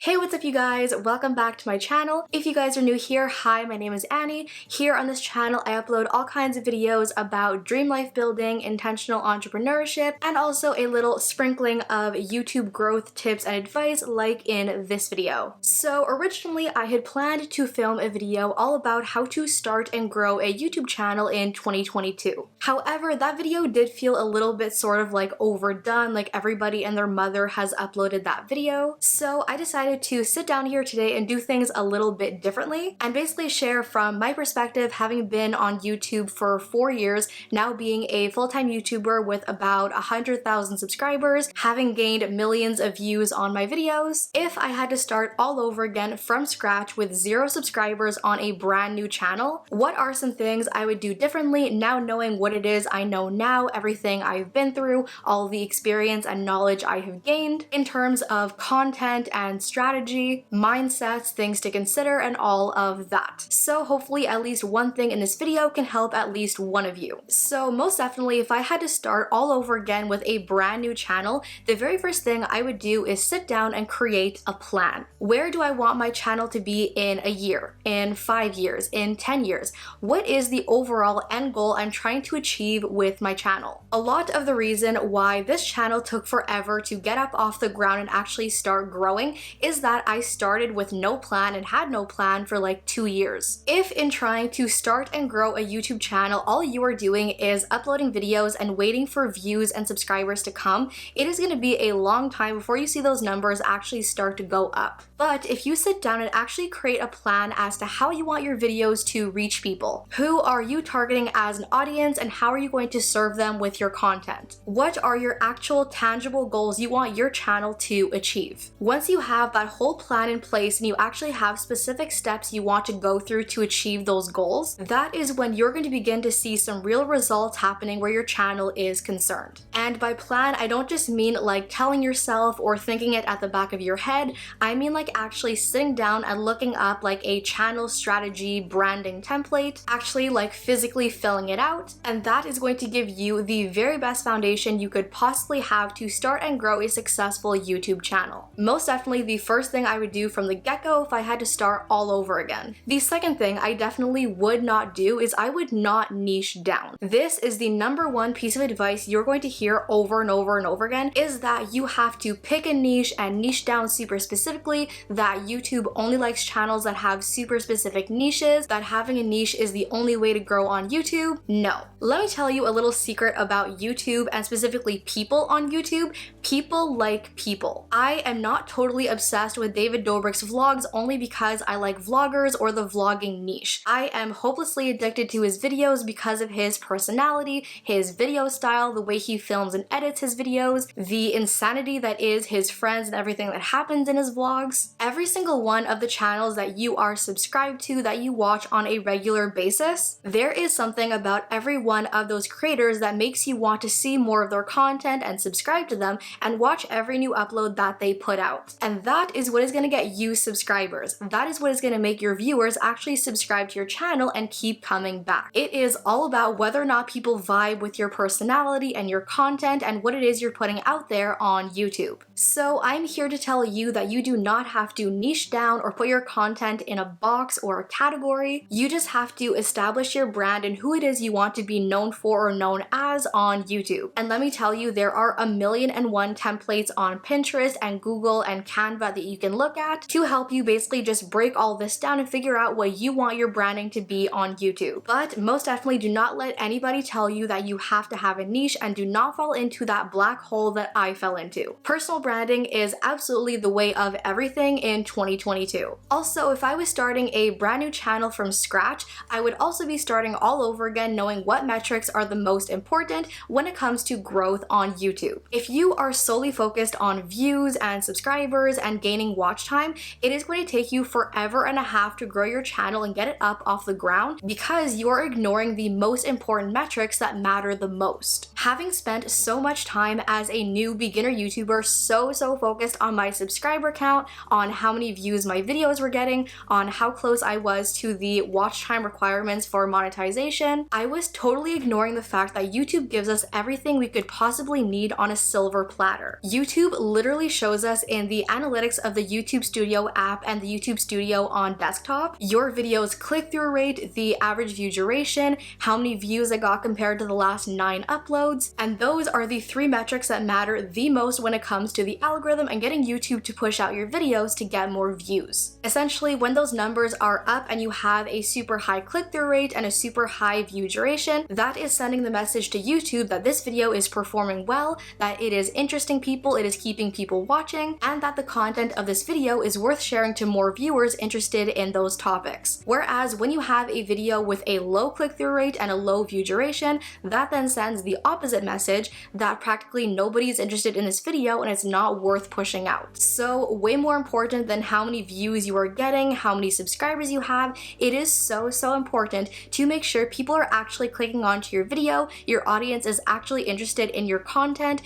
Hey, what's up you guys? Welcome back to my channel. If you guys are new here, hi, my name is Annie. Here on this channel, I upload all kinds of videos about dream life building, intentional entrepreneurship, and also a little sprinkling of YouTube growth tips and advice like in this video. So originally, I had planned to film a video all about how to start and grow a YouTube channel in 2022. However, that video did feel a little bit sort of like overdone, like everybody and their mother has uploaded that video. So I decided to sit down here today and do things a little bit differently and basically share from my perspective, having been on YouTube for 4 years, now being a full-time YouTuber with about 100,000 subscribers, having gained millions of views on my videos. If I had to start all over again from scratch with 0 subscribers on a brand new channel, what are some things I would do differently now knowing what it is I know now, everything I've been through, all the experience and knowledge I have gained in terms of content and strategy, mindsets, things to consider, and all of that. So hopefully at least one thing in this video can help at least one of you. So most definitely, if I had to start all over again with a brand new channel, the very first thing I would do is sit down and create a plan. Where do I want my channel to be in a year, in 5 years, in 10 years? What is the overall end goal I'm trying to achieve with my channel? A lot of the reason why this channel took forever to get up off the ground and actually start growing is that I started with no plan and had no plan for like 2 years. If in trying to start and grow a YouTube channel, all you are doing is uploading videos and waiting for views and subscribers to come, it is going to be a long time before you see those numbers actually start to go up. But if you sit down and actually create a plan as to how you want your videos to reach people, who are you targeting as an audience and how are you going to serve them with your content? What are your actual tangible goals you want your channel to achieve? Once you have that whole plan in place and you actually have specific steps you want to go through to achieve those goals, that is when you're going to begin to see some real results happening where your channel is concerned. And by plan, I don't just mean like telling yourself or thinking it at the back of your head. I mean like actually sitting down and looking up like a channel strategy branding template, actually like physically filling it out, and that is going to give you the very best foundation you could possibly have to start and grow a successful YouTube channel. Most definitely the first thing I would do from the get-go if I had to start all over again. The second thing I definitely would not do is I would not niche down. This is the #1 piece of advice you're going to hear over and over and over again, is that you have to pick a niche and niche down super specifically, that YouTube only likes channels that have super specific niches, that having a niche is the only way to grow on YouTube. No. Let me tell you a little secret about YouTube and specifically people on YouTube. People like people. I am not totally obsessed with David Dobrik's vlogs only because I like vloggers or the vlogging niche. I am hopelessly addicted to his videos because of his personality, his video style, the way he films and edits his videos, the insanity that is his friends and everything that happens in his vlogs. Every single one of the channels that you are subscribed to, that you watch on a regular basis, there is something about every one of those creators that makes you want to see more of their content and subscribe to them and watch every new upload that they put out. And that is what is going to get you subscribers. That is what is going to make your viewers actually subscribe to your channel and keep coming back. It is all about whether or not people vibe with your personality and your content and what it is you're putting out there on YouTube. So I'm here to tell you that you do not have to niche down or put your content in a box or a category. You just have to establish your brand and who it is you want to be known for or known as on YouTube. And let me tell you, there are 1,000,001 templates on Pinterest and Google and Canva that you can look at to help you basically just break all this down and figure out what you want your branding to be on YouTube. But most definitely do not let anybody tell you that you have to have a niche, and do not fall into that black hole that I fell into. Personal branding is absolutely the way of everything in 2022. Also, if I was starting a brand new channel from scratch, I would also be starting all over again, knowing what metrics are the most important when it comes to growth on YouTube. If you are solely focused on views and subscribers and gaining watch time, it is going to take you forever and a half to grow your channel and get it up off the ground because you're ignoring the most important metrics that matter the most. Having spent so much time as a new beginner YouTuber, so focused on my subscriber count, on how many views my videos were getting, on how close I was to the watch time requirements for monetization, I was totally ignoring the fact that YouTube gives us everything we could possibly need on a silver platter. YouTube literally shows us in the analytics analytics of the YouTube Studio app and the YouTube Studio on desktop, your video's click-through rate, the average view duration, how many views it got compared to the last 9 uploads, and those are the 3 metrics that matter the most when it comes to the algorithm and getting YouTube to push out your videos to get more views. Essentially, when those numbers are up and you have a super high click-through rate and a super high view duration, that is sending the message to YouTube that this video is performing well, that it is interesting people, it is keeping people watching, and that the content of this video is worth sharing to more viewers interested in those topics. Whereas when you have a video with a low click-through rate and a low view duration, that then sends the opposite message that practically nobody's interested in this video and it's not worth pushing out. So way more important than how many views you are getting, how many subscribers you have, it is so important to make sure people are actually clicking onto your video, your audience is actually interested in your content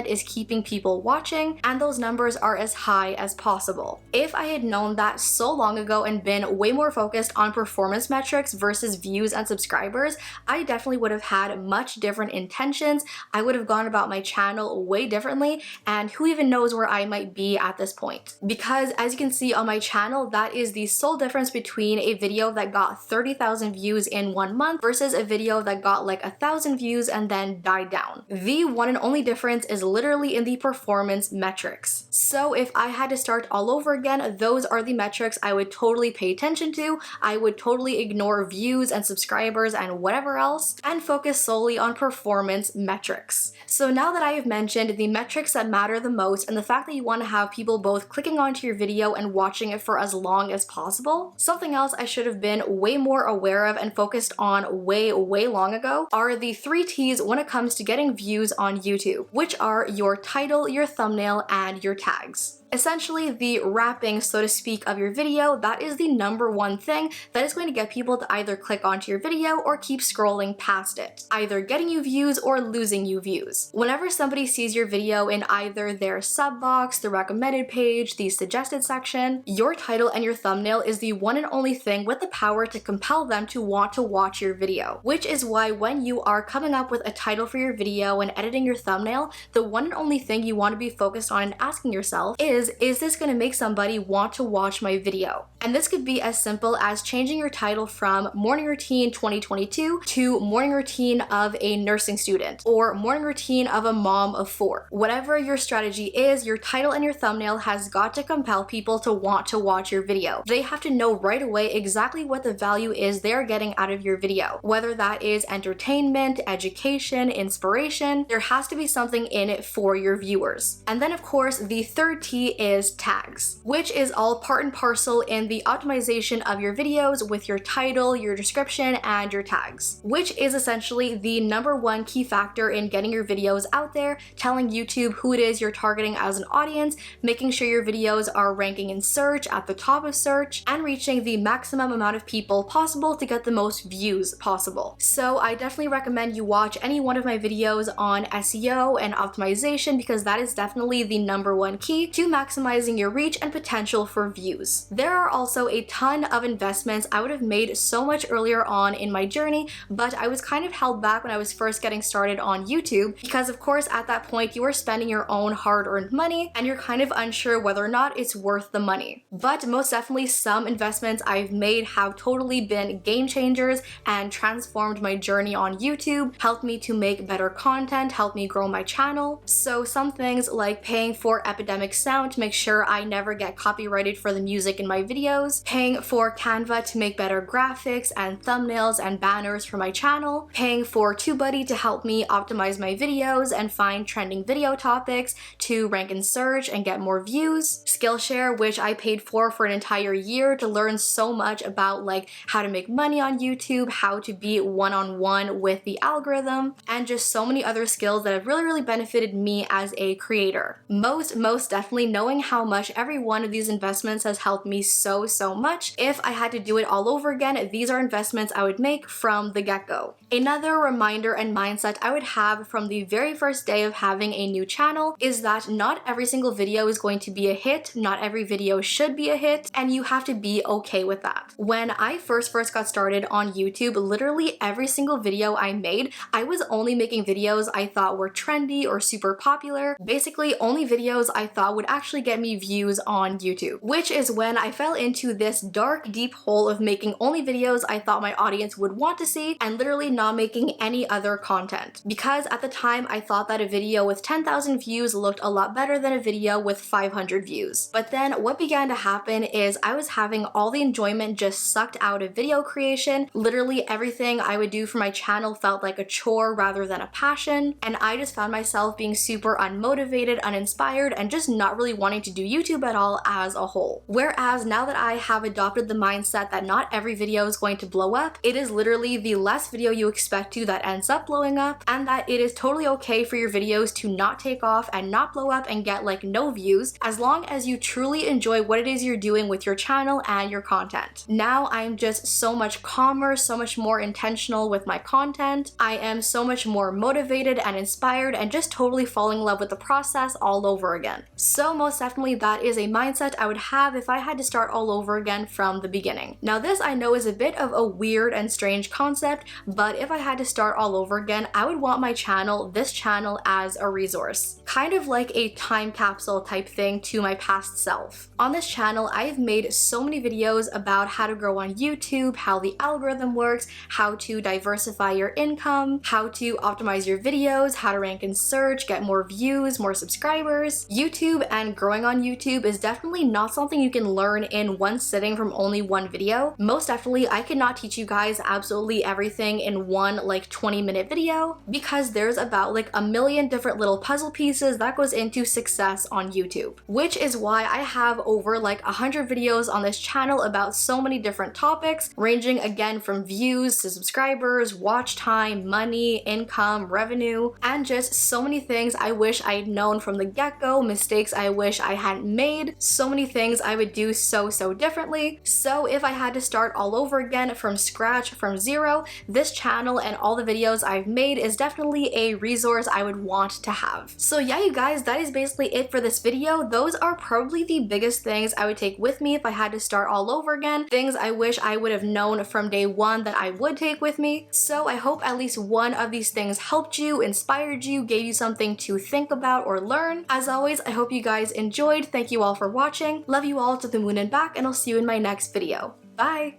is keeping people watching, and those numbers are as high as possible. If I had known that so long ago and been way more focused on performance metrics versus views and subscribers, I definitely would have had much different intentions. I would have gone about my channel way differently, and who even knows where I might be at this point. Because as you can see on my channel, that is the sole difference between a video that got 30,000 views in 1 month versus a video that got like 1,000 views and then died down. The one and only difference is literally in the performance metrics. So if I had to start all over again, those are the metrics I would totally pay attention to. I would totally ignore views and subscribers and whatever else and focus solely on performance metrics. So now that I have mentioned the metrics that matter the most and the fact that you want to have people both clicking onto your video and watching it for as long as possible, something else I should have been way more aware of and focused on way long ago are the 3 T's when it comes to getting views on YouTube, which are your title, your thumbnail, and your tags. Essentially, the wrapping, so to speak, of your video, that is the #1 thing that is going to get people to either click onto your video or keep scrolling past it, either getting you views or losing you views. Whenever somebody sees your video in either their sub box, the recommended page, the suggested section, your title and your thumbnail is the one and only thing with the power to compel them to want to watch your video, which is why when you are coming up with a title for your video and editing your thumbnail, the one and only thing you want to be focused on and asking yourself is this going to make somebody want to watch my video? And this could be as simple as changing your title from Morning Routine 2022 to Morning Routine of a Nursing Student or Morning Routine of a Mom of 4. Whatever your strategy is, your title and your thumbnail has got to compel people to want to watch your video. They have to know right away exactly what the value is they're getting out of your video. Whether that is entertainment, education, inspiration, there has to be something in it for your viewers. And then of course, the 3rd T is tags, which is all part and parcel in the optimization of your videos with your title, your description, and your tags, which is essentially the #1 key factor in getting your videos out there, telling YouTube who it is you're targeting as an audience, making sure your videos are ranking in search at the top of search, and reaching the maximum amount of people possible to get the most views possible. So I definitely recommend you watch any one of my videos on SEO and optimization because that is definitely the #1 key to maximizing your reach and potential for views. There are also a ton of investments I would have made so much earlier on in my journey, but I was kind of held back when I was first getting started on YouTube because of course at that point you are spending your own hard-earned money and you're kind of unsure whether or not it's worth the money. But most definitely some investments I've made have totally been game changers and transformed my journey on YouTube, helped me to make better content, helped me grow my channel. So some things like paying for Epidemic Sound to make sure I never get copyrighted for the music in my videos, paying for Canva to make better graphics and thumbnails and banners for my channel, paying for TubeBuddy to help me optimize my videos and find trending video topics to rank in search and get more views, Skillshare, which I paid for an entire year to learn so much about like how to make money on YouTube, how to be one-on-one with the algorithm, and just so many other skills that have really benefited me as a creator. Most definitely knowing how much every one of these investments has helped me so much. If I had to do it all over again, these are investments I would make from the get-go. Another reminder and mindset I would have from the very first day of having a new channel is that not every single video is going to be a hit, not every video should be a hit, and you have to be okay with that. When I first got started on YouTube, literally every single video I made, I was only making videos I thought were trendy or super popular, basically only videos I thought would actually actually get me views on YouTube, which is when I fell into this dark, deep hole of making only videos I thought my audience would want to see and literally not making any other content. Because at the time I thought that a video with 10,000 views looked a lot better than a video with 500 views. But then what began to happen is I was having all the enjoyment just sucked out of video creation. Literally everything I would do for my channel felt like a chore rather than a passion, and I just found myself being super unmotivated, uninspired, and just not really wanting to do YouTube at all as a whole. Whereas now that I have adopted the mindset that not every video is going to blow up, it is literally the less video you expect to that ends up blowing up, and that it is totally okay for your videos to not take off and not blow up and get like no views, as long as you truly enjoy what it is you're doing with your channel and your content. Now I'm just so much calmer, so much more intentional with my content. I am so much more motivated and inspired and just totally falling in love with the process all over again. So most definitely that is a mindset I would have if I had to start all over again from the beginning. Now this I know is a bit of a weird and strange concept, but if I had to start all over again, I would want my channel, this channel, as a resource. Kind of like a time capsule type thing to my past self. On this channel, I've made so many videos about how to grow on YouTube, how the algorithm works, how to diversify your income, how to optimize your videos, how to rank in search, get more views, more subscribers. YouTube and growing on YouTube is definitely not something you can learn in one sitting from only one video. Most definitely, I cannot teach you guys absolutely everything in one like 20-minute video, because there's about like a million different little puzzle pieces that goes into success on YouTube, which is why I have over like 100 videos on this channel about so many different topics, ranging again from views to subscribers, watch time, money, income, revenue, and just so many things I wish I'd known from the get-go, mistakes I wish I hadn't made, so many things I would do so differently. So if I had to start all over again from scratch, from zero, this channel and all the videos I've made is definitely a resource I would want to have. So yeah, you guys, that is basically it for this video. Those are probably the biggest things I would take with me if I had to start all over again, things I wish I would have known from day one that I would take with me. So I hope at least one of these things helped you, inspired you, gave you something to think about or learn. As always, I hope you guys enjoyed. Thank you all for watching. Love you all to the moon and back, and I'll see you in my next video. Bye!